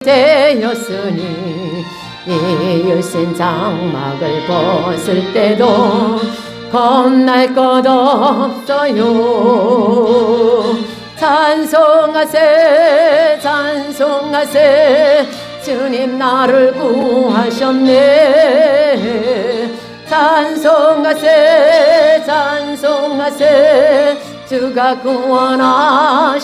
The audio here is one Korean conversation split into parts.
되었으니 이으신 장막을 벗을 때도 겁날 것 없어요. 찬송하세 찬송하세 주님 나를 구하셨네. 찬송하세 찬송하세 주가 구원하셨네.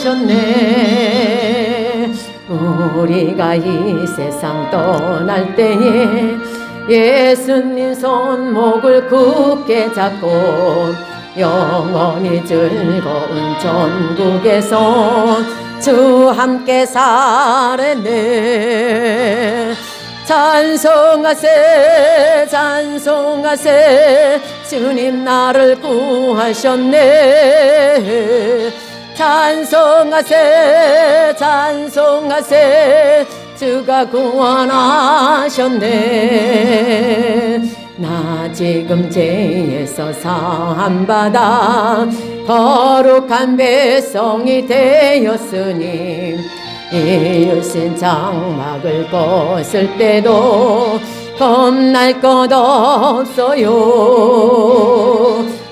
우리가 이 세상 떠날 때에 예수님 손목을 굳게 잡고 영원히 즐거운 천국에서 주 함께 살았네. 찬송하세 찬송하세 주님 나를 구하셨네. 찬송하세 찬송하세 주가 구원하셨네. 나 지금 죄에서 사함받아 거룩한 백성이 되었으니 이으신 장막을 벗을 때도 겁날 것 없어요.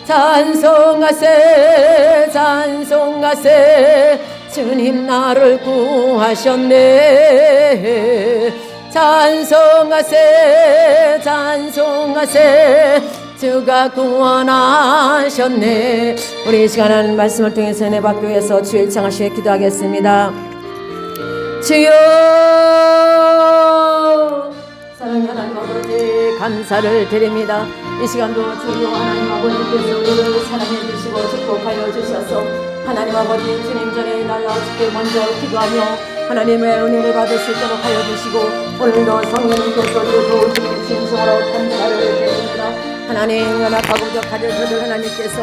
찬송하세 찬송하세 주님 나를 구하셨네. 찬송하세 찬송하세 주가 구원하셨네. 우리 이 시간은 말씀을 통해서 내 박교에서 주의 창하시에 기도하겠습니다. 주여 사랑하는 하나님 아버지 감사를 드립니다. 이 시간도 주여 하나님 아버지께서 우리를 사랑해 주시고 축복하여 주셔서 하나님 아버지 주님 전에 나와 주께 먼저 기도하며 하나님의 은혜를 받을 수 있도록 하여 주시고 오늘도 성령님께서 우리를 도우시는 진심으로 감사를 드립니다. 하나님 연합하고 부족하여 저들 하나님께서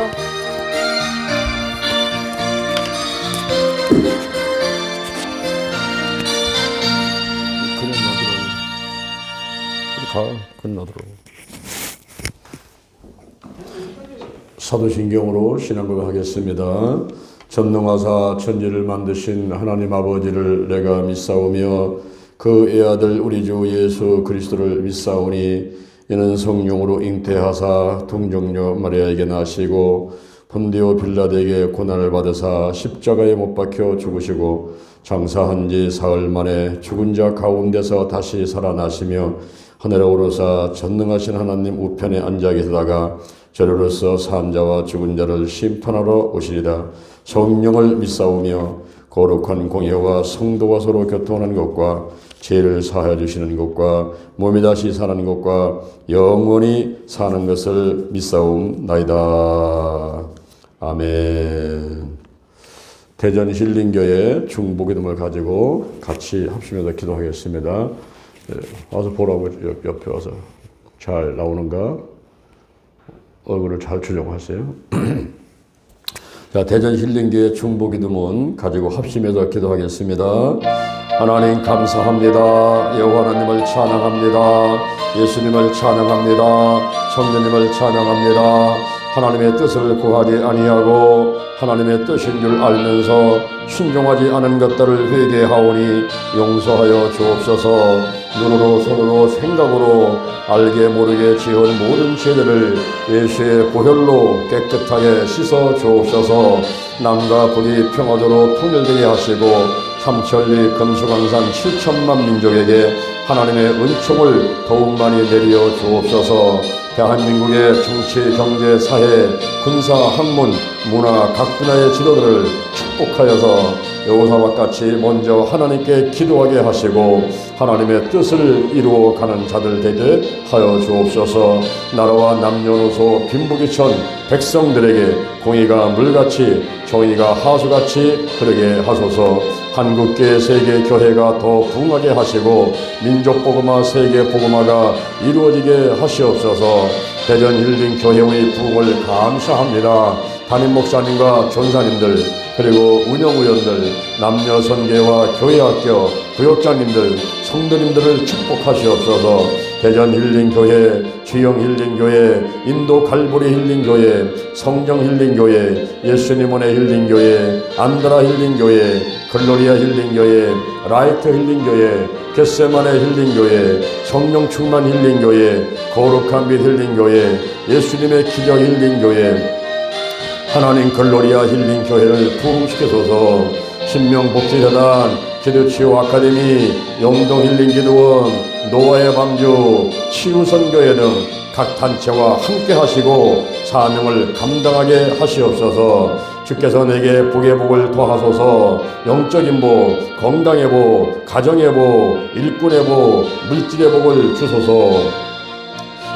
건너들어. 사도신경으로 신앙을 하겠습니다. 전능하사 천지를 만드신 하나님 아버지를 내가 믿사오며 그 애아들 우리 주 예수 그리스도를 믿사오니 이는 성령으로 잉태하사 동정녀 마리아에게 나시고 본디오 빌라드에게 고난을 받으사 십자가에 못 박혀 죽으시고 장사한 지 사흘 만에 죽은 자 가운데서 다시 살아나시며 하늘에 오르사 전능하신 하나님 우편에 앉아 계시다가 저리로서 산 자와 죽은 자를 심판하러 오시리다. 성령을 믿사오며 거룩한 공예와 성도가 서로 교통하는 것과 죄를 사하여 주시는 것과 몸이 다시 사는 것과 영원히 사는 것을 믿사옵나이다. 아멘. 대전 힐링교회 중보기도문을 가지고 같이 합심해서 기도하겠습니다. 와서 보라고 옆에 와서 잘 나오는가? 얼굴을 잘 추정하세요. 자, 대전 힐링교회 중보기도문 가지고 합심해서 기도하겠습니다. 하나님 감사합니다. 여호와 하나님을 찬양합니다. 예수님을 찬양합니다. 성령님을 찬양합니다. 하나님의 뜻을 구하지 아니하고 하나님의 뜻인 줄 알면서 순종하지 않은 것들을 회개하오니 용서하여 주옵소서. 눈으로 손으로 생각으로 알게 모르게 지은 모든 죄들을 예수의 보혈로 깨끗하게 씻어 주옵소서. 남과 북이 평화도로 통일되게 하시고 삼천리 금수강산 7천만 민족에게 하나님의 은총을 더욱 많이 내려 주옵소서. 대한민국의 정치, 경제, 사회, 군사, 학문, 문화 각 분야의 지도들을 축복하여서 여호사와 같이 먼저 하나님께 기도하게 하시고 하나님의 뜻을 이루어가는 자들 되게 하여 주옵소서. 나라와 남녀노소 빈부귀천 백성들에게 공의가 물같이 정의가 하수같이 흐르게 하소서. 한국교회 세계교회가 더 부흥하게 하시고 민족복음화 세계복음화가 이루어지게 하시옵소서. 대전 힐링교회의 부흥을 감사합니다. 담임 목사님과 전사님들 그리고 운영위원들 남녀 선교와 교회학교 교역자님들 성도님들을 축복하시옵소서. 대전 힐링교회, 주영 힐링교회, 인도 갈보리 힐링교회, 성정 힐링교회, 예수님 은혜 힐링교회, 안드라 힐링교회, 글로리아 힐링교회, 라이트 힐링교회, 겟세마네 힐링교회, 성령 충만 힐링교회, 거룩한 빛 힐링교회, 예수님의 기적 힐링교회, 하나님 글로리아 힐링교회를 부흥시켜줘서 신명복지재단, 기도치유 아카데미, 영동 힐링기도원, 노아의 방주, 치유선교회 등 각 단체와 함께 하시고 사명을 감당하게 하시옵소서. 주께서 내게 복의 복을 더하소서. 영적인 복, 건강의 복, 가정의 복, 일꾼의 복, 물질의 복을 주소서.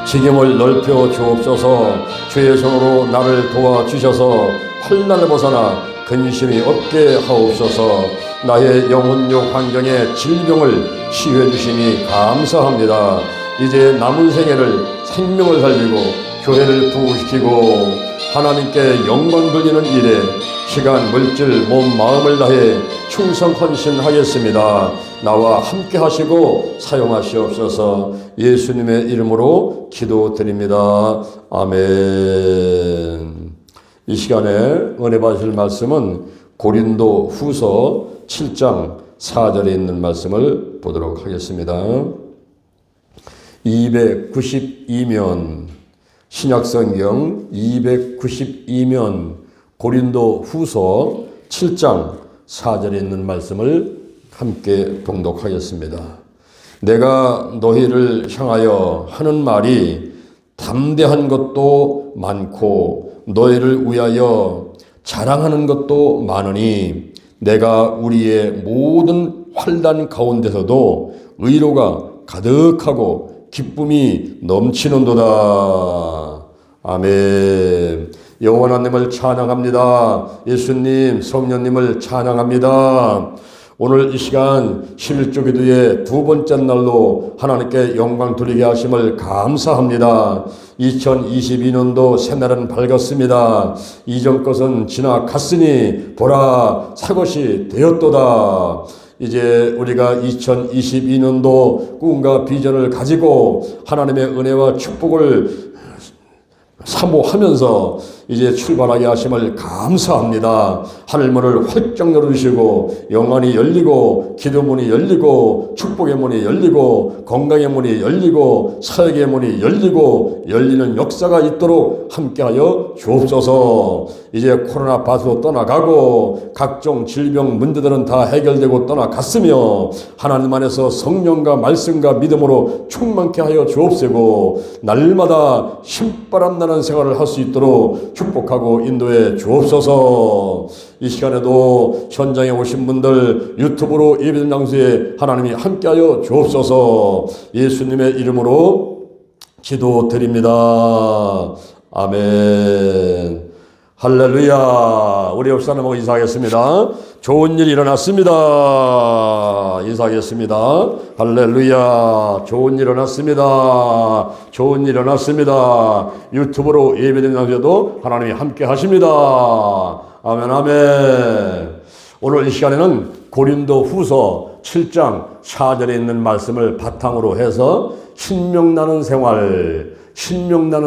지경을 넓혀 주옵소서. 주의 손으로 나를 도와주셔서 환난을 벗어나 근심이 없게 하옵소서. 나의 영혼육 환경의 질병을 치유해 주시니 감사합니다. 이제 남은 생애를 생명을 살리고 교회를 부흥시키고 하나님께 영광 돌리는 일에 시간, 물질, 몸, 마음을 다해 충성 헌신하겠습니다. 나와 함께 하시고 사용하시옵소서. 예수님의 이름으로 기도드립니다. 아멘. 이 시간에 은혜 받으실 말씀은 고린도 후서 7장 4절에 있는 말씀을 보도록 하겠습니다. 292면 신약성경 292면 고린도 후서 7장 4절에 있는 말씀을 함께 봉독하겠습니다. 내가 너희를 향하여 하는 말이 담대한 것도 많고 너희를 위하여 자랑하는 것도 많으니 내가 우리의 모든 환난 가운데서도 의로가 가득하고 기쁨이 넘치는도다. 아멘. 여호와 하나님을 찬양합니다. 예수님, 성령님을 찬양합니다. 오늘 이 시간 11조 기도의 두 번째 날로 하나님께 영광 돌리게 하심을 감사합니다. 2022년도 새날은 밝았습니다. 이전 것은 지나갔으니 보라 새 것이 되었도다. 이제 우리가 2022년도 꿈과 비전을 가지고 하나님의 은혜와 축복을 사모하면서 이제 출발하게 하심을 감사합니다. 하늘문을 활짝 열어주시고 영안이 열리고 기도문이 열리고 축복의 문이 열리고 건강의 문이 열리고 사역의 문이 열리고 열리는 역사가 있도록 함께하여 주옵소서. 이제 코로나 바도 떠나가고 각종 질병 문제들은 다 해결되고 떠나갔으며 하나님 안에서 성령과 말씀과 믿음으로 충만케 하여 주옵시고 날마다 신바람 나는 생활을 할 수 있도록 축복하고 인도해 주옵소서. 이 시간에도 현장에 오신 분들 유튜브로 예배드리는 장소에 하나님이 함께하여 주옵소서. 예수님의 이름으로 기도드립니다. 아멘. 할렐루야. 우리 옆 사람하고 인사하겠습니다. 좋은 일이 일어났습니다. 인사하겠습니다. 할렐루야. 좋은 일 일어났습니다. 좋은 일 일어났습니다. 유튜브로 예배드리는 장소에도 하나님이 함께 하십니다. 아멘, 아멘. 오늘 이 시간에는 고린도 후서 7장 4절에 있는 말씀을 바탕으로 해서 신명나는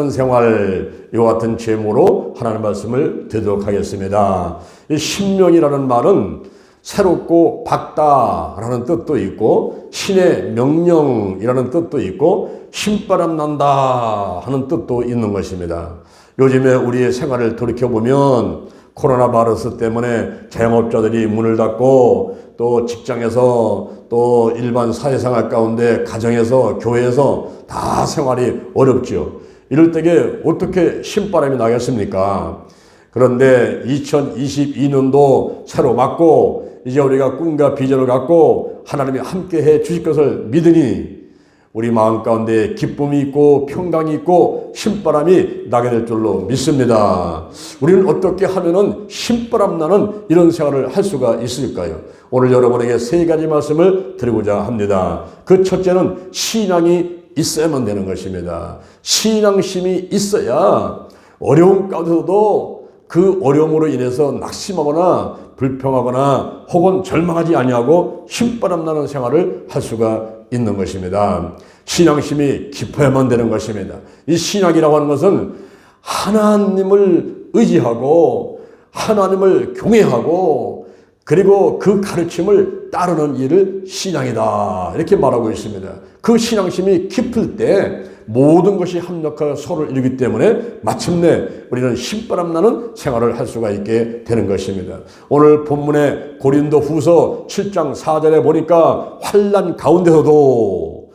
생활, 이와 같은 제목으로 하나님의 말씀을 드리도록 하겠습니다. 이 신명이라는 말은 새롭고 밝다라는 뜻도 있고 신의 명령이라는 뜻도 있고 신바람 난다 하는 뜻도 있는 것입니다. 요즘에 우리의 생활을 돌이켜보면 코로나 바이러스 때문에 자영업자들이 문을 닫고 또 직장에서 또 일반 사회생활 가운데 가정에서 교회에서 다 생활이 어렵죠. 이럴 때에 어떻게 신바람이 나겠습니까? 그런데 2022년도 새로 맞고 이제 우리가 꿈과 비전을 갖고 하나님이 함께 해 주실 것을 믿으니 우리 마음 가운데 기쁨이 있고 평강이 있고 신바람이 나게 될 줄로 믿습니다. 우리는 어떻게 하면은 신바람 나는 이런 생활을 할 수가 있을까요? 오늘 여러분에게 세 가지 말씀을 드리고자 합니다. 그 첫째는 신앙이 있어야만 되는 것입니다. 신앙심이 있어야 어려움 가운데서도 그 어려움으로 인해서 낙심하거나 불평하거나 혹은 절망하지 아니하고 신바람 나는 생활을 할 수가 있는 것입니다. 신앙심이 깊어야만 되는 것입니다. 이 신앙이라고 하는 것은 하나님을 의지하고 하나님을 경외하고 그리고 그 가르침을 따르는 일을 신앙이다 이렇게 말하고 있습니다. 그 신앙심이 깊을 때 모든 것이 합력하여 서로를 이루기 때문에 마침내 우리는 신바람 나는 생활을 할 수가 있게 되는 것입니다. 오늘 본문의 고린도 후서 7장 4절에 보니까 환난 가운데서도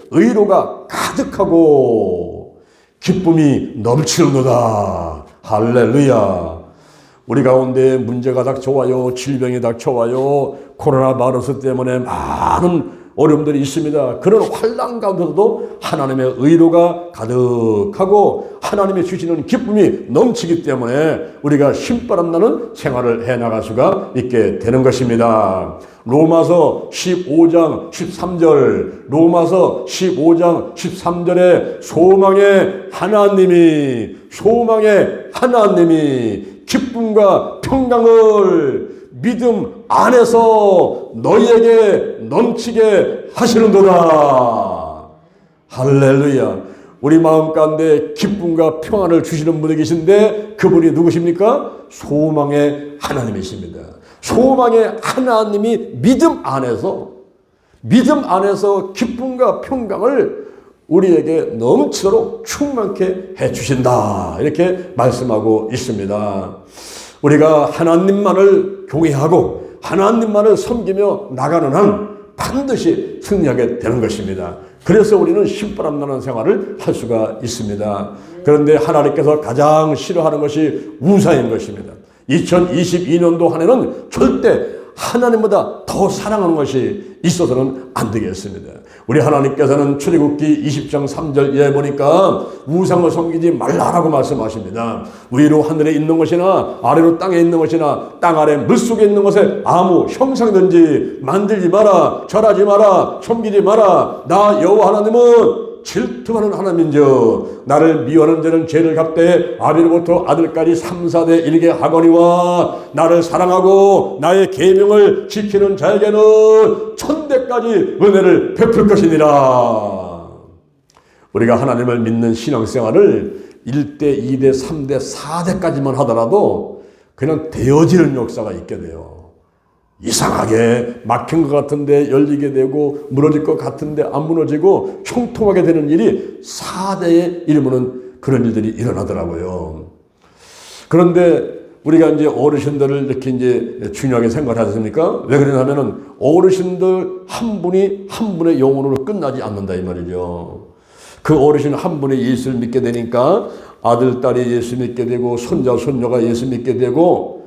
의로가 가득하고 기쁨이 넘치는도다. 할렐루야. 우리 가운데 문제가 닥쳐와요. 질병이 닥쳐와요. 코로나 바이러스 때문에 많은 어려움들이 있습니다. 그런 환난 가운데서도 하나님의 의로가 가득하고 하나님이 주시는 기쁨이 넘치기 때문에 우리가 신바람 나는 생활을 해나갈 수가 있게 되는 것입니다. 로마서 15장 13절 로마서 15장 13절에 소망의 하나님이 기쁨과 평강을 믿음 안에서 너희에게 넘치게 하시는도다. 할렐루야. 우리 마음 가운데 기쁨과 평안을 주시는 분이 계신데 그분이 누구십니까? 소망의 하나님이십니다. 소망의 하나님이 믿음 안에서 기쁨과 평강을 우리에게 넘치도록 충만케 해주신다 이렇게 말씀하고 있습니다. 우리가 하나님만을 경외하고 하나님만을 섬기며 나가는 한 반드시 승리하게 되는 것입니다. 그래서 우리는 신바람 나는 생활을 할 수가 있습니다. 그런데 하나님께서 가장 싫어하는 것이 우상인 것입니다. 2022년도 한 해는 절대 하나님보다 더 사랑하는 것이 있어서는 안 되겠습니다. 우리 하나님께서는 출애굽기 20장 3절에 보니까 우상을 섬기지 말라라고 말씀하십니다. 위로 하늘에 있는 것이나 아래로 땅에 있는 것이나 땅 아래 물속에 있는 것에 아무 형상든지 만들지 마라, 절하지 마라, 섬기지 마라. 나 여호와 하나님은 질투하는 하나님인즉 나를 미워하는 자는 죄를 갚되 아비로부터 아들까지 3, 4대 일게 하거니와 나를 사랑하고 나의 계명을 지키는 자에게는 천대까지 은혜를 베풀 것이니라. 우리가 하나님을 믿는 신앙생활을 1대, 2대, 3대, 4대까지만 하더라도 그냥 되어지는 역사가 있게 돼요. 이상하게 막힌 것 같은데 열리게 되고 무너질 것 같은데 안 무너지고 형통하게 되는 일이 4대에 이르면 그런 일들이 일어나더라고요. 그런데 우리가 이제 어르신들을 이렇게 이제 중요하게 생각하지 않습니까? 왜 그러냐면은 어르신들 한 분이 한 분의 영혼으로 끝나지 않는다 이 말이죠. 그 어르신 한 분이 예수를 믿게 되니까 아들, 딸이 예수 믿게 되고 손자, 손녀가 예수 믿게 되고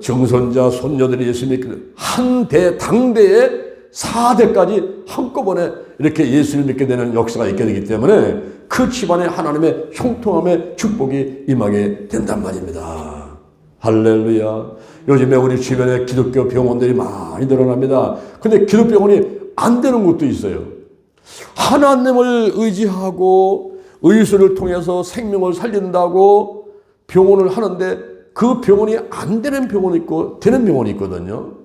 증손자, 손녀들이 예수 믿게 되고 한 대, 당대에 4대까지 한꺼번에 이렇게 예수를 믿게 되는 역사가 있게 되기 때문에 그 집안에 하나님의 형통함의 축복이 임하게 된단 말입니다. 할렐루야. 요즘에 우리 주변에 기독교 병원들이 많이 늘어납니다. 근데 기독교 병원이 안 되는 곳도 있어요. 하나님을 의지하고 의술을 통해서 생명을 살린다고 병원을 하는데 그 병원이 안 되는 병원이 있고 되는 병원이 있거든요.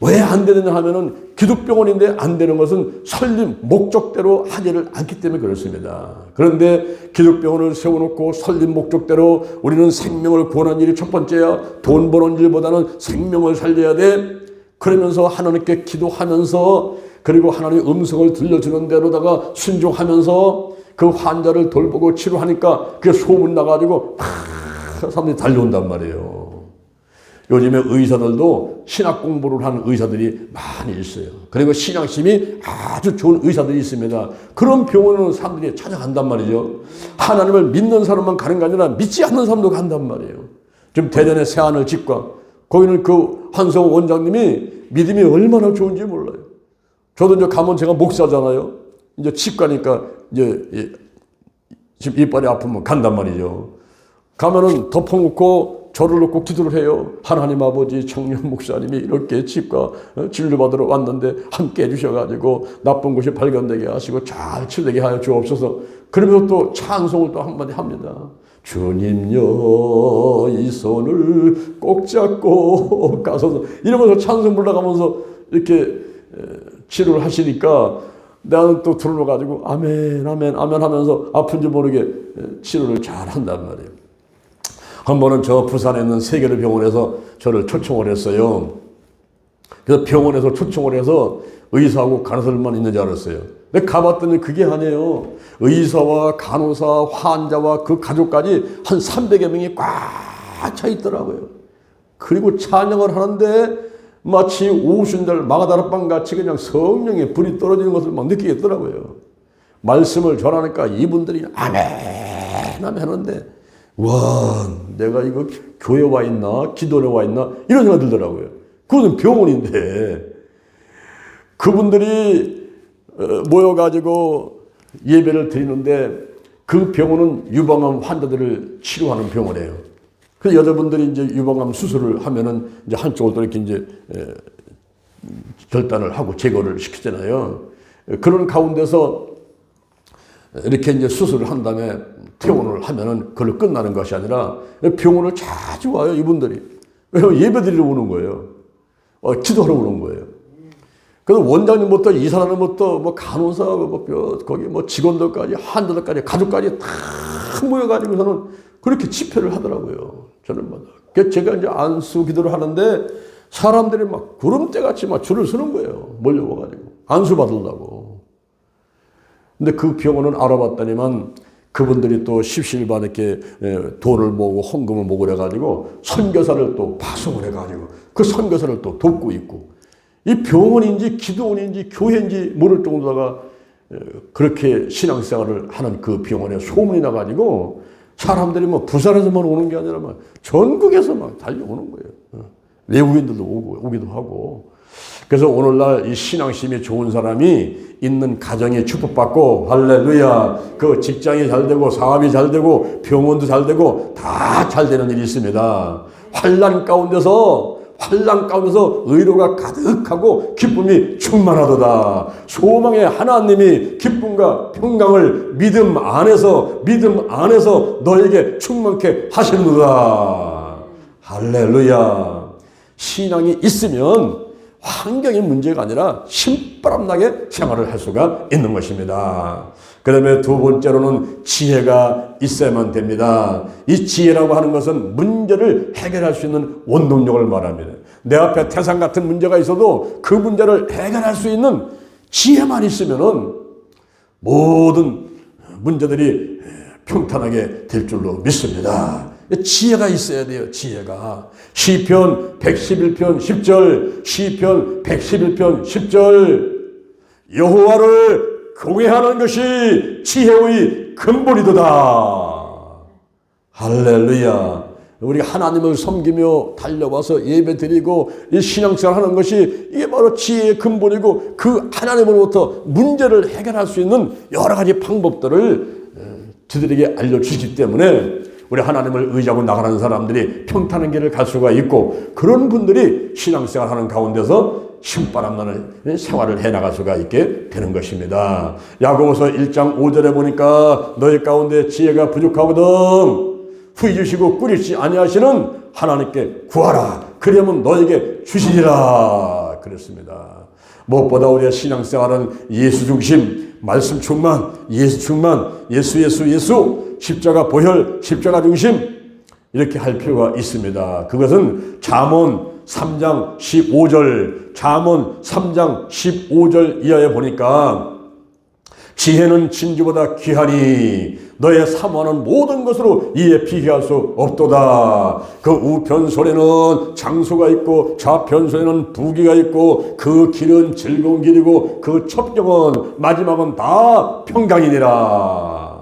왜 안 되느냐 하면은 기독병원인데 안 되는 것은 설립 목적대로 하지를 않기 때문에 그렇습니다. 그런데 기독병원을 세워놓고 설립 목적대로 우리는 생명을 구하는 일이 첫 번째야. 돈 버는 일보다는 생명을 살려야 돼. 그러면서 하나님께 기도하면서 그리고 하나님의 음성을 들려주는 대로다가 순종하면서 그 환자를 돌보고 치료하니까 그게 소문 나가지고 사람들이 달려온단 말이에요. 요즘에 의사들도 신학 공부를 하는 의사들이 많이 있어요. 그리고 신앙심이 아주 좋은 의사들이 있습니다. 그런 병원은 사람들이 찾아간단 말이죠. 하나님을 믿는 사람만 가는 게 아니라 믿지 않는 사람도 간단 말이에요. 지금 대전의 새하늘 치과 거기는 그 한성호 원장님이 믿음이 얼마나 좋은지 몰라요. 저도 이제 가면 제가 목사잖아요. 이제 치과니까 이제 지금 이빨이 아프면 간단 말이죠. 가면은 덮어놓고 절을 놓고 기도를 해요. 하나님 아버지 청년 목사님이 이렇게 치과 진료받으러 왔는데 함께 해주셔가지고 나쁜 것이 발견되게 하시고 잘 치료되게 하여 주옵소서. 그러면서 또 찬송을 또 한마디 합니다. 주님여 이 손을 꼭 잡고 가소서. 이러면서 찬송 불러가면서 이렇게 치료를 하시니까 나는 또 들어가지고 아멘 아멘 아멘 하면서 아픈지 모르게 치료를 잘 한단 말이에요. 한 번은 저 부산에 있는 세계를 병원에서 저를 초청을 했어요. 그래서 병원에서 초청을 해서 의사하고 간호사들만 있는 줄 알았어요. 근데 가봤더니 그게 아니에요. 의사와 간호사, 환자와 그 가족까지 한 300여 명이 꽉 차 있더라고요. 그리고 찬양을 하는데 마치 오순절 마가다락방 같이 그냥 성령의 불이 떨어지는 것을 막 느끼겠더라고요. 말씀을 전하니까 이분들이 아멘 아멘 하는데 와, 내가 이거 교회 와 있나 기도에 와 있나 이런 생각이 들더라고요. 그것은 병원인데 그분들이 모여가지고 예배를 드리는데 그 병원은 유방암 환자들을 치료하는 병원이에요. 그래서 여자분들이 이제 유방암 수술을 하면은 이제 한쪽을 또 이렇게 이제 결단을 하고 제거를 시키잖아요. 그런 가운데서 이렇게 이제 수술을 한 다음에 퇴원을 하면은 그걸로 끝나는 것이 아니라 병원을 자주 와요, 이분들이. 예배 드리러 오는 거예요. 기도하러 오는 거예요. 그래서 원장님부터 이사람부터 뭐 간호사, 거기 뭐 직원들까지, 환자들까지, 가족까지 다 모여가지고서는 그렇게 집회를 하더라고요. 저는 그래서 제가 이제 안수 기도를 하는데 사람들이 막 구름대같이 막 줄을 서는 거예요. 몰려와가지고. 안수 받으려고. 근데 그 병원은 알아봤더니만 그분들이 또 십시일반 이렇게 돈을 모으고 헌금을 모으고 그래가지고 선교사를 또 파송을 해가지고 그 선교사를 또 돕고 있고 이 병원인지 기도원인지 교회인지 모를 정도다가 그렇게 신앙생활을 하는 그 병원에 소문이 나가지고 사람들이 뭐 부산에서만 오는 게 아니라 막 전국에서 막 달려오는 거예요. 외국인들도 오기도 하고. 그래서 오늘날 이 신앙심이 좋은 사람이 있는 가정이 축복받고 할렐루야 그 직장이 잘 되고 사업이 잘 되고 병원도 잘 되고 다 잘 되는 일이 있습니다. 환난 가운데서 의로가 가득하고 기쁨이 충만하도다. 소망의 하나님이 기쁨과 평강을 믿음 안에서 너에게 충만케 하시는도다. 할렐루야. 신앙이 있으면 환경이 문제가 아니라 신바람나게 생활을 할 수가 있는 것입니다. 그 다음에 두 번째로는 지혜가 있어야만 됩니다. 이 지혜라고 하는 것은 문제를 해결할 수 있는 원동력을 말합니다. 내 앞에 태산 같은 문제가 있어도 그 문제를 해결할 수 있는 지혜만 있으면은 모든 문제들이 평탄하게 될 줄로 믿습니다. 지혜가 있어야 돼요. 지혜가. 시편 111편 10절 시편 111편 10절 여호와를 경외하는 것이 지혜의 근본이도다. 할렐루야. 우리 하나님을 섬기며 달려와서 예배 드리고 이 신앙생활 하는 것이 이게 바로 지혜의 근본이고 그 하나님으로부터 문제를 해결할 수 있는 여러 가지 방법들을 저들에게 알려주시기 때문에 우리 하나님을 의지하고 나가는 사람들이 평탄한 길을 갈 수가 있고 그런 분들이 신앙생활 하는 가운데서 신바람 나는 생활을 해나갈 수가 있게 되는 것입니다. 야고보서 1장 5절에 보니까 너희 가운데 지혜가 부족하거든 후히 주시고 꾸리지 아니하시는 하나님께 구하라. 그러면 너에게 주시리라. 그랬습니다. 무엇보다 우리의 신앙생활은 예수 중심, 말씀 충만, 예수 충만, 예수, 십자가 보혈, 십자가 중심 이렇게 할 필요가 있습니다. 그것은 잠언 3장 15절 이하에 보니까 지혜는 진주보다 귀하니 너의 사모하는 모든 것으로 이에 비교할 수 없도다. 그 우편솔에는 장소가 있고 좌편솔에는 부귀가 있고 그 길은 즐거운 길이고 그 첩경은 마지막은 다 평강이니라.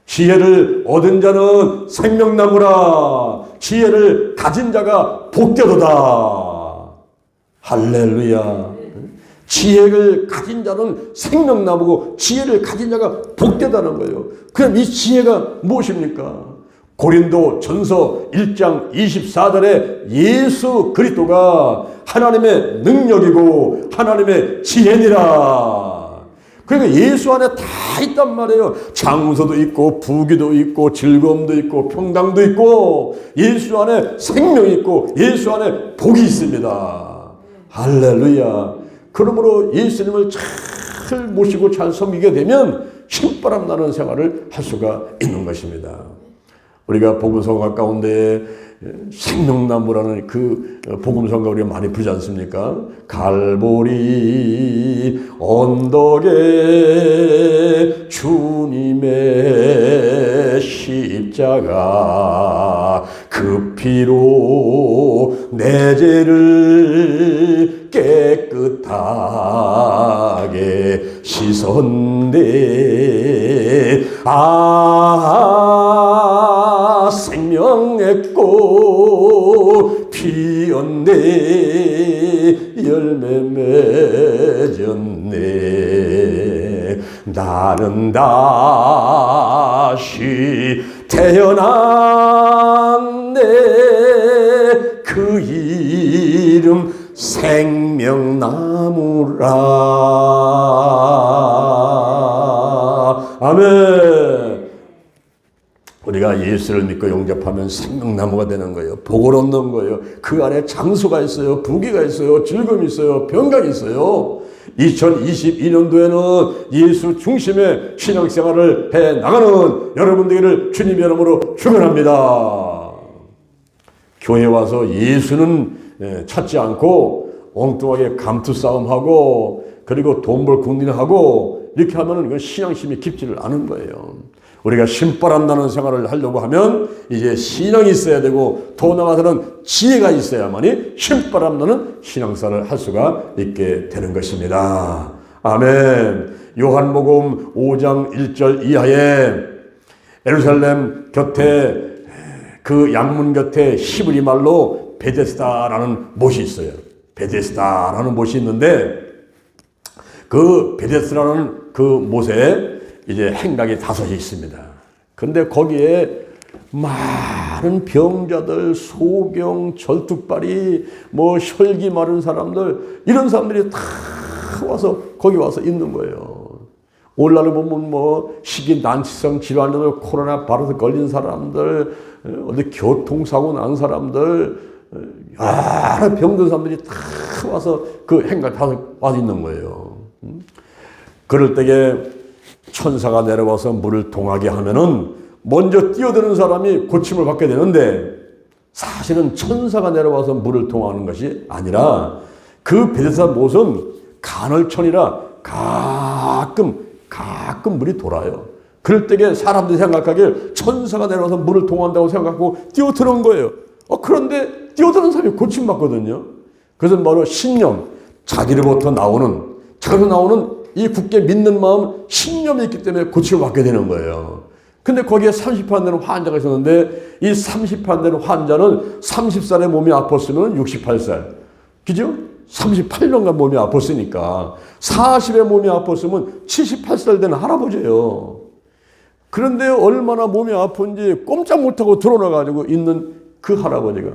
지혜를 얻은 자는 생명나무라. 지혜를 가진 자가 복되도다. 할렐루야. 지혜를 가진 자는 생명나무고 지혜를 가진 자가 복되다는 거예요. 그럼 이 지혜가 무엇입니까? 고린도 전서 1장 24절에 예수 그리스도가 하나님의 능력이고 하나님의 지혜니라. 그러니까 예수 안에 다 있단 말이에요. 장소도 있고 부귀도 있고 즐거움도 있고 평강도 있고 예수 안에 생명이 있고 예수 안에 복이 있습니다. 할렐루야. 그러므로 예수님을 잘 모시고 잘 섬기게 되면 신바람 나는 생활을 할 수가 있는 것입니다. 우리가 복음성가 가운데 생명나무라는 그 복음성가 우리가 많이 부르지 않습니까? 갈보리 언덕에 주님의 십자가 그 피로 내 죄를 깨끗하게 씻었네. 생명의 꽃 피었네. 열매 맺었네. 나는 다시 태어났네. 그 이름 생명나무라. 아멘. 우리가 예수를 믿고 영접하면 생명나무가 되는 거예요. 복을 얻는 거예요. 그 안에 장수가 있어요. 부귀가 있어요. 즐거움이 있어요. 평강이 있어요. 2022년도에는 예수 중심의 신앙생활을 해 나가는 여러분들을 주님의 이름으로 축원합니다. 교회 와서 예수는 찾지 않고 엉뚱하게 감투싸움하고 그리고 돈벌 궁리하고 이렇게 하면은 이건 신앙심이 깊지를 않은 거예요. 우리가 신바람 나는 생활을 하려고 하면 이제 신앙이 있어야 되고 더 나아가서는 지혜가 있어야만이 신바람 나는 신앙생활을 할 수가 있게 되는 것입니다. 아멘. 요한복음 5장 1절 이하에 예루살렘 곁에 그 양문 곁에 히브리 말로 베데스다라는 못이 있어요. 베데스다라는 못이 있는데 그 베데스다라는 그 못에 이제 행각이 5이 있습니다. 근데 거기에 많은 병자들, 소경, 절뚝발이, 혈기 마른 사람들, 이런 사람들이 다 와서 거기 와서 있는 거예요. 오늘날을 보면 식이 난치성 질환으로 코로나 바이러스 걸린 사람들, 어디 교통사고 난 사람들, 여러 병든 사람들이 다 와서 그 행각 5 와서 있는 거예요. 그럴 때에 천사가 내려와서 물을 동하게 하면은 먼저 뛰어드는 사람이 고침을 받게 되는데 사실은 천사가 내려와서 물을 동하는 것이 아니라 그 베데스다 못은 간헐천이라 가끔 물이 돌아요. 그럴 때에 사람들이 생각하길 천사가 내려와서 물을 동한다고 생각하고 뛰어드는 거예요. 그런데 뛰어드는 사람이 고침받거든요. 그것은 바로 신념, 자기로부터 나오는 이 굳게 믿는 마음, 신념이 있기 때문에 고침을 받게 되는 거예요. 근데 거기에 30판 되는 환자가 있었는데 이 30판 되는 환자는 30살에 몸이 아팠으면 68살. 그죠? 38년간 몸이 아팠으니까 40에 몸이 아팠으면 78살 되는 할아버지예요. 그런데 얼마나 몸이 아픈지 꼼짝 못하고 드러나가지고 있는 그 할아버지가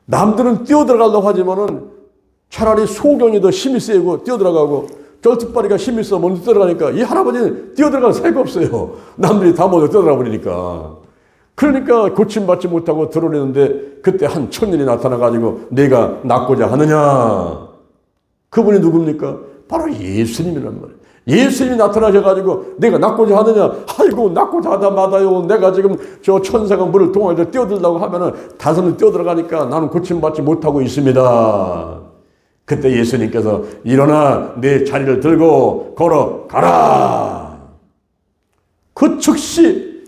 남들은 뛰어들어가려고 하지만은 차라리 소경이 더 힘이 세고 뛰어들어가고 절뚝발이가 힘이 있어 먼저 뛰어들어가니까 이 할아버지는 뛰어들어갈 새가 없어요. 남들이 다 먼저 뛰어들어가 버리니까. 그러니까 고침받지 못하고 드러내는데 그때 한 청년이 나타나가지고 내가 낫고자 하느냐. 그분이 누굽니까? 바로 예수님이란 말이에요. 예수님이 나타나셔가지고 내가 낫고자 하느냐. 아이고 낫고자 하다 마다요. 내가 지금 저 천사가 물을 동하게 뛰어들려고 하면은 다섯은 뛰어들어가니까 나는 고침받지 못하고 있습니다. 그때 예수님께서 일어나 내 자리를 들고 걸어가라. 그 즉시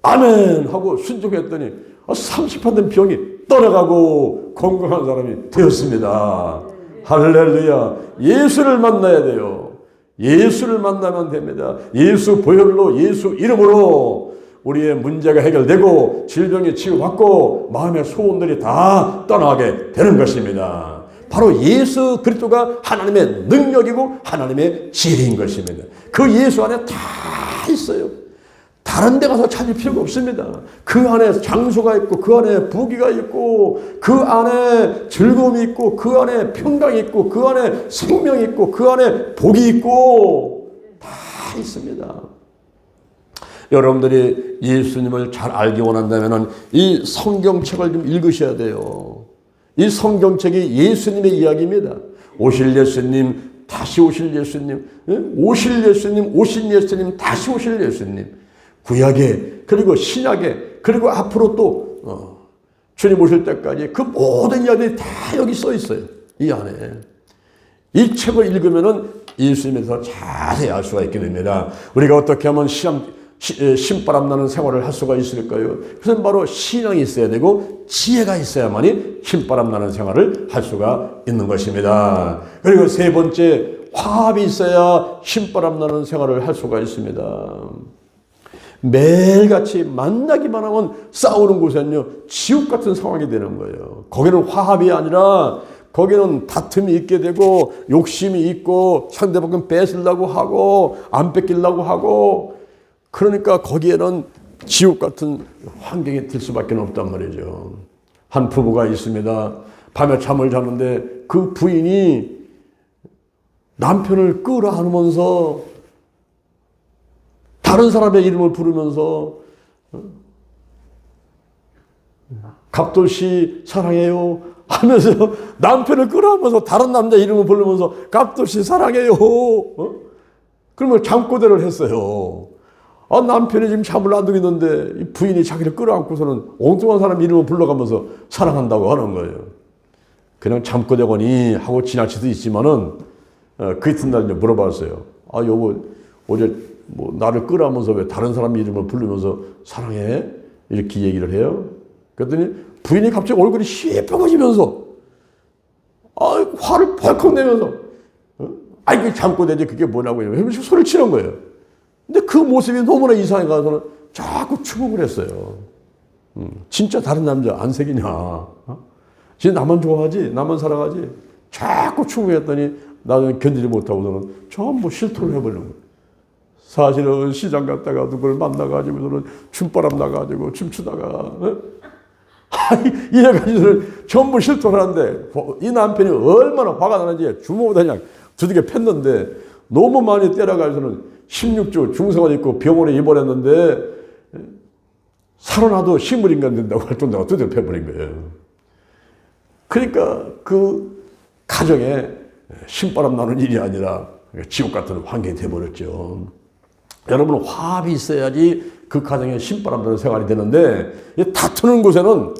아멘 하고 순종했더니 30판 된 병이 떠나가고 건강한 사람이 되었습니다. 할렐루야. 예수를 만나야 돼요. 예수를 만나면 됩니다. 예수 보혈로 예수 이름으로 우리의 문제가 해결되고 질병이 치유받고 마음의 소원들이 다 떠나게 되는 것입니다. 바로 예수 그리스도가 하나님의 능력이고 하나님의 지혜인 것입니다. 그 예수 안에 다 있어요. 다른 데 가서 찾을 필요가 없습니다. 그 안에 장소가 있고 그 안에 부귀가 있고 그 안에 즐거움이 있고 그 안에 평강이 있고 그 안에 생명이 있고 그 안에 복이 있고 다 있습니다. 여러분들이 예수님을 잘 알기 원한다면 이 성경책을 좀 읽으셔야 돼요. 이 성경책이 예수님의 이야기입니다. 오실 예수님, 다시 오실 예수님, 오실 예수님, 오신 예수님, 다시 오실 예수님. 구약에 그리고 신약에 그리고 앞으로 또 주님 오실 때까지 그 모든 이야기들이 다 여기 써 있어요. 이 안에. 이 책을 읽으면은 예수님에 대해서 자세히 알 수가 있게 됩니다. 우리가 어떻게 하면 신바람 나는 생활을 할 수가 있을까요? 그것은 바로 신앙이 있어야 되고 지혜가 있어야만이 신바람 나는 생활을 할 수가 있는 것입니다. 그리고 세 번째, 화합이 있어야 신바람 나는 생활을 할 수가 있습니다. 매일같이 만나기만 하면 싸우는 곳에는요, 지옥 같은 상황이 되는 거예요. 거기는 화합이 아니라 거기는 다툼이 있게 되고 욕심이 있고 상대방은 뺏으려고 하고 안 뺏기려고 하고, 그러니까 거기에는 지옥 같은 환경이 될 수밖에 없단 말이죠. 한 부부가 있습니다. 밤에 잠을 자는데 그 부인이 남편을 끌어안으면서 다른 사람의 이름을 부르면서 갑돌씨 사랑해요 하면서 남편을 끌어안으면서 다른 남자 이름을 부르면서 갑돌씨 사랑해요. 그러면 잠꼬대를 했어요. 남편이 지금 잠을 안 자고 있는데 부인이 자기를 끌어안고서는 엉뚱한 사람 이름을 불러가면서 사랑한다고 하는 거예요. 그냥 잠꼬대거니 하고 지나칠 수도 있지만은 그 이튿날 이제 물어봤어요. 여보, 어제 뭐 나를 끌어안으면서 왜 다른 사람 이름을 부르면서 사랑해? 이렇게 얘기를 해요. 그랬더니 부인이 갑자기 얼굴이 시뻘거지면서 화를 벌컥 내면서 그 잠꼬대지 그게 뭐냐고 하면서 소리를 치는 거예요. 근데 그 모습이 너무나 이상해 가서는 자꾸 추궁을 했어요. 진짜 다른 남자 안 새기냐? 진짜 나만 좋아하지? 나만 사랑하지? 자꾸 추궁했더니 나는 견디지 못하고서는 전부 실토를 해버리는 거예요. 사실은 시장 갔다가 누구를 만나가지고서는 춤바람 나가지고 춤추다가 이래가지고는 전부 실토를 하는데 이 남편이 얼마나 화가 나는지 주먹으로 그냥 두들겨 팼는데 너무 많이 때려가지고는 16주 중성을 입고 병원에 입원했는데 살아나도 식물인간 된다고 할 정도로 두들겨 패버린 거예요. 그러니까 그 가정에 신바람 나는 일이 아니라 지옥 같은 환경이 되어버렸죠. 여러분, 화합이 있어야지 그 가정에 신바람 나는 생활이 되는데 다투는 곳에는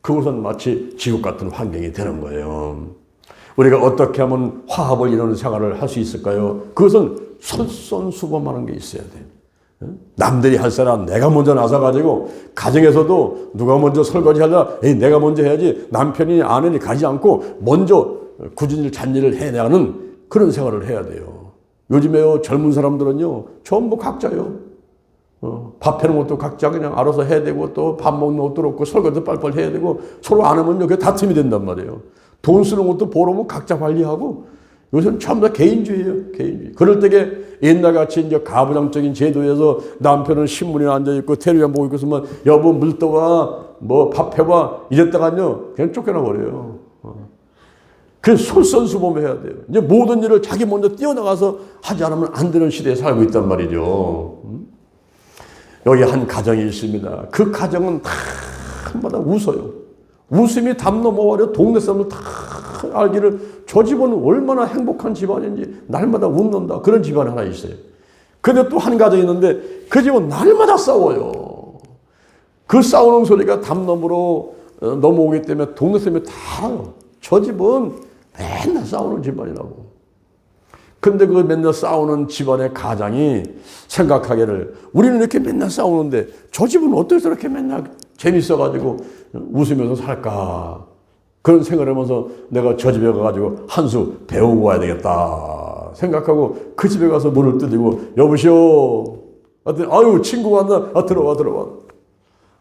그곳은 마치 지옥 같은 환경이 되는 거예요. 우리가 어떻게 하면 화합을 이루는 생활을 할 수 있을까요? 그것은 솔선수범하는 게 있어야 돼요. 남들이 할 사람 내가 먼저 나서가지고 가정에서도 누가 먼저 설거지하려 내가 먼저 해야지 남편이 아내니 가지 않고 먼저 굳은 일 잔일을 해내는 그런 생활을 해야 돼요. 요즘에요 젊은 사람들은요 전부 각자요. 밥 해는 것도 각자 그냥 알아서 해야 되고 또 밥 먹는 것도 그렇고 설거지도 빨리빨리 해야 되고 서로 안 하면요 그게 다툼이 된단 말이에요. 돈 쓰는 것도 보러면 각자 관리하고 요새는 전부 다 개인주의예요. 개인주의. 그럴 때에 옛날같이 이제 가부장적인 제도에서 남편은 신문에 앉아있고 텔레비전 보고 있으면 여보 물 떠와 뭐 밥 해봐 이랬다가요 그냥 쫓겨나 버려요. 그래서 솔선수범해야 돼요. 이제 모든 일을 자기 먼저 뛰어나가서 하지 않으면 안 되는 시대에 살고 있단 말이죠. 여기 한 가정이 있습니다. 그 가정은 다 한마다 웃어요. 웃음이 담 넘어와려 동네 사람들 다 알기를 저 집은 얼마나 행복한 집안인지 날마다 웃는다. 그런 집안이 하나 있어요. 근데 또 한 가정이 있는데 그 집은 날마다 싸워요. 그 싸우는 소리가 담 너머로 넘어오기 때문에 동네 사람이 다 알아요. 저 집은 맨날 싸우는 집안이라고. 근데 그 맨날 싸우는 집안의 가장이 생각하기를 우리는 이렇게 맨날 싸우는데 저 집은 어떻게 저렇게 맨날 재밌어가지고 웃으면서 살까. 그런 생각을 하면서 내가 저 집에 가가지고 한 수 배우고 와야 되겠다 생각하고 그 집에 가서 문을 두드리고 여보시오. 아유 친구가 왔나? 들어와.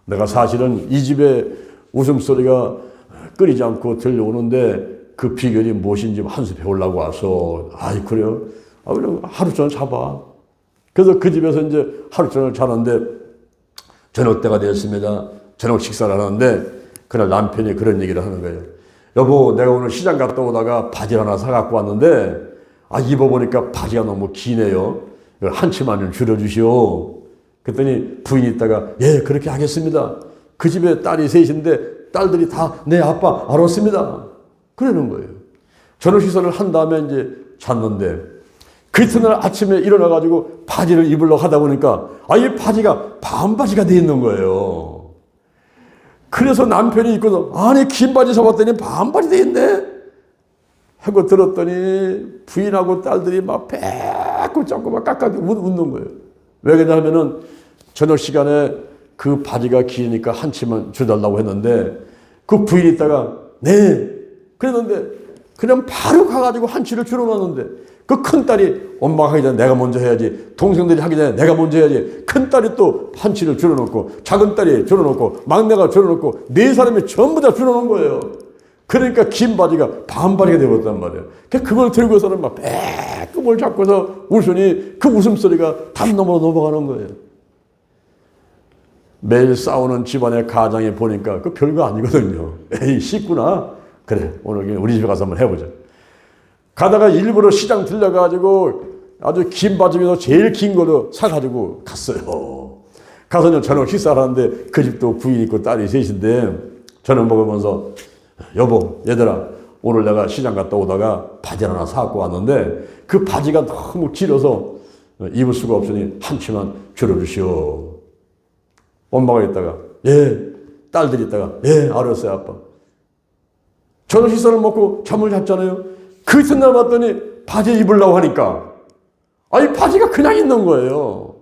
내가 사실은 이 집에 웃음소리가 끊이지 않고 들려오는데 그 비결이 무엇인지 한 수 배우려고 와서 그래요? 그럼 하루 종일 자봐. 그래서 그 집에서 이제 하루 종일 자는데 저녁 때가 되었습니다. 저녁 식사를 하는데 그날 남편이 그런 얘기를 하는 거예요. 여보 내가 오늘 시장 갔다 오다가 바지 하나 사갖고 왔는데 입어보니까 바지가 너무 기네요. 한 치만 좀 줄여주시오. 그랬더니 부인이 있다가 예 그렇게 하겠습니다. 그 집에 딸이 셋인데 딸들이 다 네 아빠 알았습니다. 그러는 거예요. 저녁 식사를 한 다음에 이제 잤는데 그 이튿날 아침에 일어나가지고 바지를 입으려고 하다 보니까 이 바지가 반바지가 돼 있는 거예요. 그래서 남편이 입고서 아니 긴 바지 사봤더니 반바지 돼 있네 하고 들었더니 부인하고 딸들이 막 배꼽 잡고 막 깎아도 웃는 거예요. 왜 그러냐면은 저녁 시간에 그 바지가 기니까 한 치만 줘달라고 했는데 그 부인이 있다가 네 그랬는데 그냥 바로 가가지고 한 치를 줄여놨는데 그 큰딸이 엄마가 하기 전에 내가 먼저 해야지, 동생들이 하기 전에 내가 먼저 해야지, 큰딸이 또 한 치를 줄여놓고 작은딸이 줄여놓고 막내가 줄여놓고 네 사람이 전부 다 줄여놓은 거예요. 그러니까 긴 바지가 반바지가 되었단 말이에요. 그걸 들고서는 막 배꼽을 잡고서 웃으니 그 웃음소리가 담 넘어 넘어가는 거예요. 매일 싸우는 집안의 가장에 보니까 그 별거 아니거든요. 에이 씻구나. 그래 오늘 우리 집에 가서 한번 해보자. 가다가 일부러 시장 들려가지고 아주 긴 바지에서 제일 긴 거로 사가지고 갔어요. 가서 저녁 식사를 하는데 그 집도 부인 있고 딸이 셋인데 저녁 먹으면서 여보 얘들아 오늘 내가 시장 갔다 오다가 바지 하나 사갖고 왔는데 그 바지가 너무 길어서 입을 수가 없으니 한 치만 줄여주시오. 엄마가 있다가 예, 딸들이 있다가 예 알았어요 아빠. 저녁 식사를 먹고 잠을 잤잖아요. 그 이튿날 봤더니 바지 입으려고 하니까 아니 바지가 그냥 있는 거예요.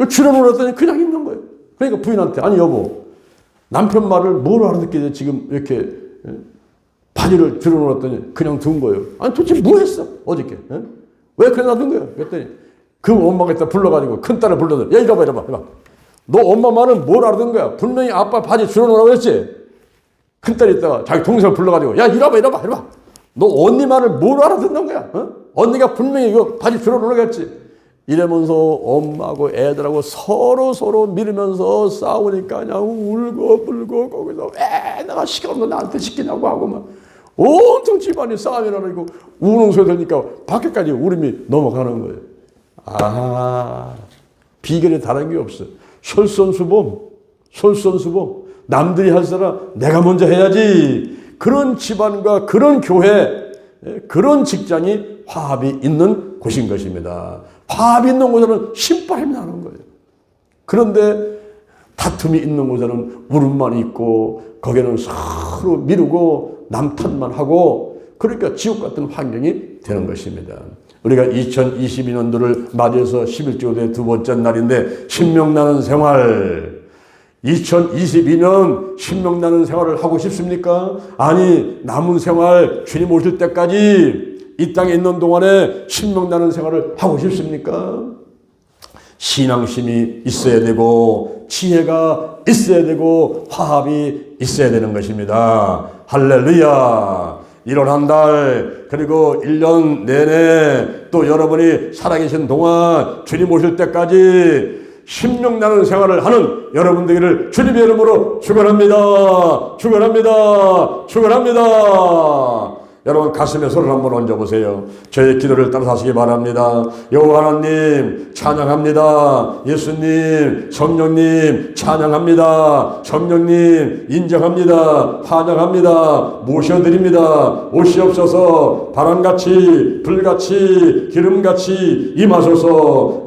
줄여놓았더니 그냥 있는 거예요. 그러니까 부인한테 아니 여보 남편 말을 뭘 알아듣게 지금 이렇게 바지를 줄여놓았더니 그냥 둔 거예요. 아니 도대체 뭐 했어 어저께 왜 그냥 놔둔 거야 그랬더니 그 엄마가 있다 불러가지고 큰딸을 불러서 야 이리 와봐 너 엄마 말은 뭘 알아듣는 거야. 분명히 아빠 바지 줄여놓으라고 했지. 큰딸이 있다가 자기 동생을 불러가지고 야 이리 와봐 너 언니 말을 뭘 알아듣는 거야. 언니가 분명히 이거 바지 줄여놓으라고 했지. 이러면서 엄마하고 애들하고 서로 미루면서 싸우니까 그냥 울고 불고 거기서 왜 내가 시간 없는 나한테 시키냐고 하고 막 온통 집안이 싸움이 나고 우는 소리 들으니까 밖에까지 울음이 넘어가는 거예요. 아 비결이 다른 게 없어. 솔선수범 남들이 할 사람 내가 먼저 해야지. 그런 집안과 그런 교회 그런 직장이 화합이 있는 곳인 것입니다. 화합이 있는 곳에는 신바람이 나는 거예요. 그런데 다툼이 있는 곳에는 울음만 있고 거기는 서로 미루고 남 탓만 하고 그러니까 지옥 같은 환경이 되는 것입니다. 우리가 2022년도를 맞이해서 11주의 두 번째 날인데 신명나는 생활 2022년 신명나는 생활을 하고 싶습니까? 아니 남은 생활 주님 오실 때까지 이 땅에 있는 동안에 신명나는 생활을 하고 싶습니까? 신앙심이 있어야 되고 지혜가 있어야 되고 화합이 있어야 되는 것입니다. 할렐루야. 1월 한 달 그리고 1년 내내 또 여러분이 살아계신 동안 주님 오실 때까지 신명나는 생활을 하는 여러분 되기를 주님의 이름으로 축원합니다. 여러분 가슴에 손을 한번 얹어보세요. 저의 기도를 따라서 하시기 바랍니다. 여호와 하나님 찬양합니다. 예수님 성령님 찬양합니다. 성령님 인정합니다. 환영합니다. 모셔드립니다. 오시옵소서. 바람같이 불같이 기름같이 임하소서.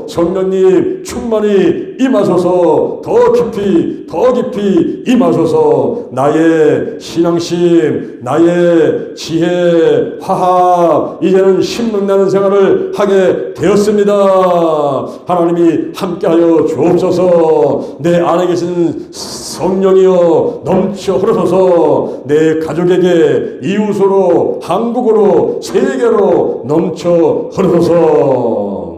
성령님 충만히 임하소서. 더 깊이 임하소서. 나의 신앙심 나의 지혜, 화합, 이제는 신명나는 생활을 하게 되었습니다. 하나님이 함께하여 주옵소서. 내 안에 계신 성령이여 넘쳐 흐르소서. 내 가족에게 이웃으로 한국으로 세계로 넘쳐 흐르소서.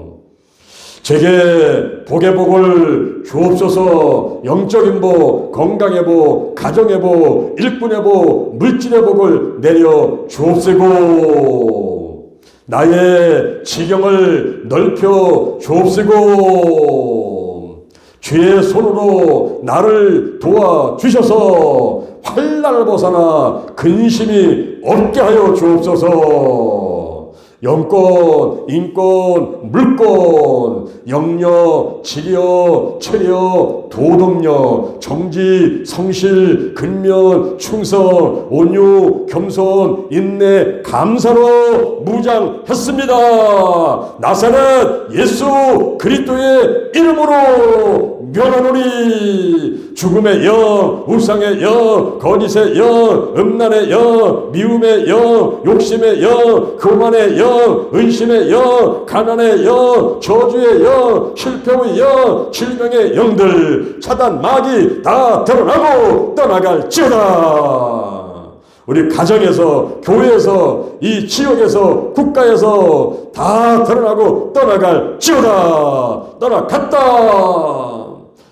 제게 복의 복을 주옵소서. 영적인 복, 건강의 복, 가정의 복, 일꾼의 복, 물질의 복을 내려 주옵시고 나의 지경을 넓혀 주옵시고 주의 손으로 나를 도와주셔서 환난을 벗어나 근심이 없게 하여 주옵소서. 영권, 인권, 물권, 영력, 지력, 체력, 도덕력, 정직, 성실, 근면, 충성, 온유, 겸손, 인내, 감사로 무장했습니다. 나사렛 예수 그리스도의 이름으로 명하노니 죽음의 영, 우상의 영, 거짓의 영, 음란의 영, 미움의 영, 욕심의 영, 교만의 영, 의심의 영, 가난의 영, 저주의 영, 실패의 영, 질병의 영들, 사단 마귀 다 드러나고 떠나갈지어다. 우리 가정에서, 교회에서, 이 지역에서, 국가에서 다 드러나고 떠나갈지어다. 떠나갔다.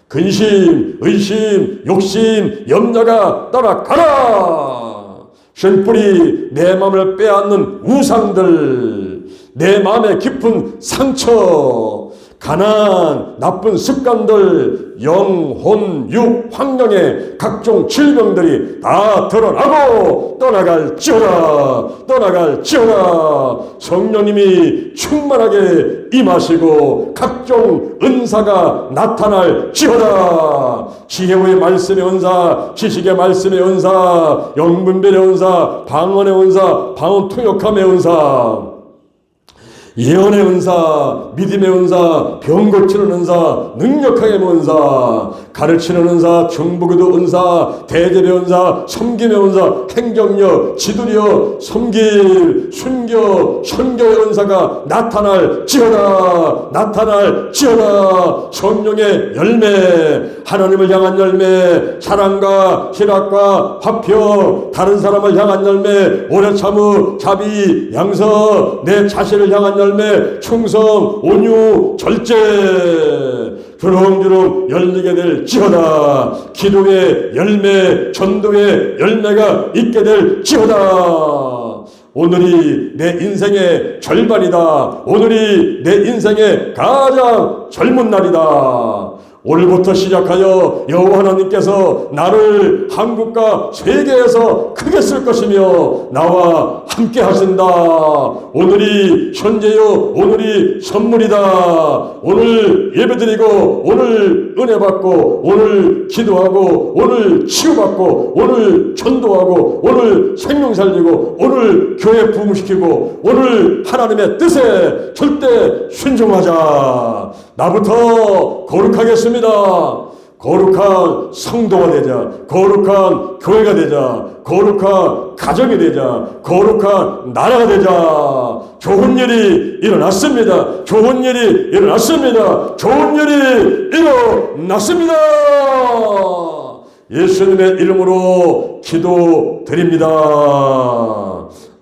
근심, 의심, 욕심, 염려가 떠나가라. 쇳뿌리 내 마음을 빼앗는 우상들, 내 마음의 깊은 상처, 가난, 나쁜 습관들, 영혼, 육, 환경의 각종 질병들이 다 드러나고 떠나갈지어다. 떠나갈지어다. 성령님이 충만하게 임하시고 각종 은사가 나타날지어다. 지혜의 말씀의 은사, 지식의 말씀의 은사, 영분별의 은사, 방언의 은사, 방언 통역함의 은사, 예언의 은사, 믿음의 은사, 병 고치는 은사, 능력하게 은사, 가르치는 은사, 정복기도 은사, 대접의 은사, 섬김의 은사, 행정력, 지도력, 섬김, 순교, 선교의 은사가 나타날지어다. 나타날지어다. 성령의 열매, 하나님을 향한 열매, 사랑과 희락과 화평, 다른 사람을 향한 열매, 오래 참음, 자비, 양선, 내 자신을 향한 열매, 충성, 온유, 절제, 주렁주렁 열리게 될지어다. 기도의 열매, 전도의 열매가 있게 될지어다. 오늘이 내 인생의 절반이다. 오늘이 내 인생의 가장 젊은 날이다. 오늘부터 시작하여 여호와 하나님께서 나를 한국과 세계에서 크게 쓸 것이며 나와 함께 하신다. 오늘이 현재요, 오늘이 선물이다. 오늘 예배드리고, 오늘 은혜 받고, 오늘 기도하고, 오늘 치유받고, 오늘 전도하고, 오늘 생명 살리고, 오늘 교회 부흥시키고, 오늘 하나님의 뜻에 절대 순종하자. 나부터 거룩하겠습니다. 거룩한 성도가 되자. 거룩한 교회가 되자. 거룩한 가정이 되자. 거룩한 나라가 되자. 좋은 일이 일어났습니다. 좋은 일이 일어났습니다. 좋은 일이 일어났습니다. 예수님의 이름으로 기도드립니다.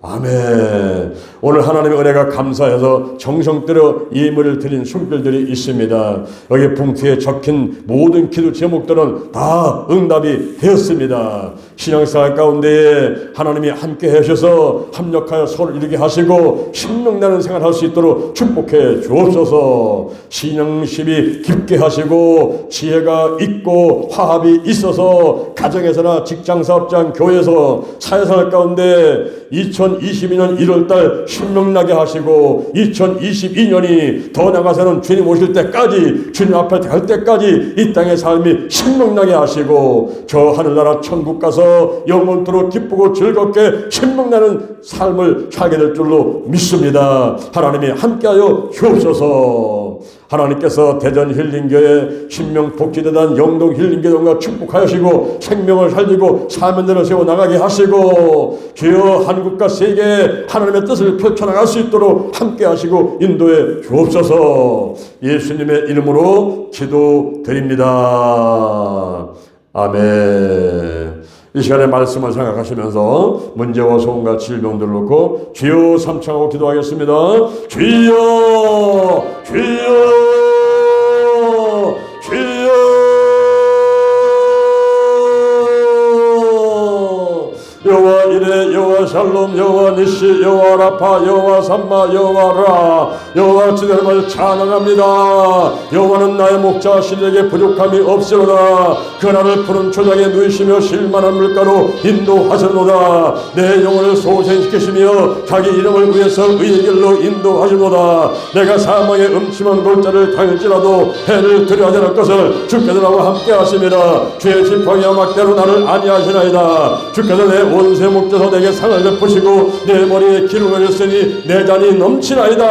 아멘. 오늘 하나님의 은혜가 감사해서 정성 들여 예물을 드린 손길들이 있습니다. 여기 봉투에 적힌 모든 기도 제목들은 다 응답이 되었습니다. 신앙생활 가운데에 하나님이 함께 하셔서 합력하여 서로 이루게 하시고 신명나는 생활할 수 있도록 축복해 주옵소서. 신앙심이 깊게 하시고 지혜가 있고 화합이 있어서 가정에서나 직장사업장 교회에서 사회생활 가운데 2022년 1월달 신명나게 하시고 2022년이 더 나가서는 주님 오실 때까지, 주님 앞에 갈 때까지 이 땅의 삶이 신명나게 하시고 저 하늘나라 천국 가서 영원토록 기쁘고 즐겁게 신명나는 삶을 살게 될 줄로 믿습니다. 하나님이 함께하여 주옵소서. 하나님께서 대전 힐링교회, 신명복지재단, 영동 힐링교회과 축복하시고 생명을 살리고 사면대로 세워나가게 하시고 주여 한국과 세계에 하나님의 뜻을 펼쳐나갈 수 있도록 함께 하시고 인도해 주옵소서. 예수님의 이름으로 기도드립니다. 아멘. 이 시간에 말씀을 생각하시면서 문제와 소원과 질병들을 놓고 주여 삼창하고 기도하겠습니다. 주여, 주여, 주여. 여호와 이레, 여호와 샬롬, 여호와 니시, 여호와 라파, 여호와 삼마, 여호와 라, 여호와 주님을 찬양합니다. 여호와는 나의 목자, 신에게 부족함이 없으로다. 그 나를 푸른 초장에 누이시며 실만한 물가로 인도하시노다. 내 영혼을 소생시키시며 자기 이름을 위해서 의의 길로 인도하시노다. 내가 사망의 음침한 골짜를 당할지라도 해를 두려워하지 않을 것을 주께서 나와 함께 하심이라. 주의 지팡이와 막대로 나를 안위하시나이다. 주께서 내 온세 목자서 내게 상을 베푸시고 내 머리에 기름을 했으니 내 잔이 넘치나이다.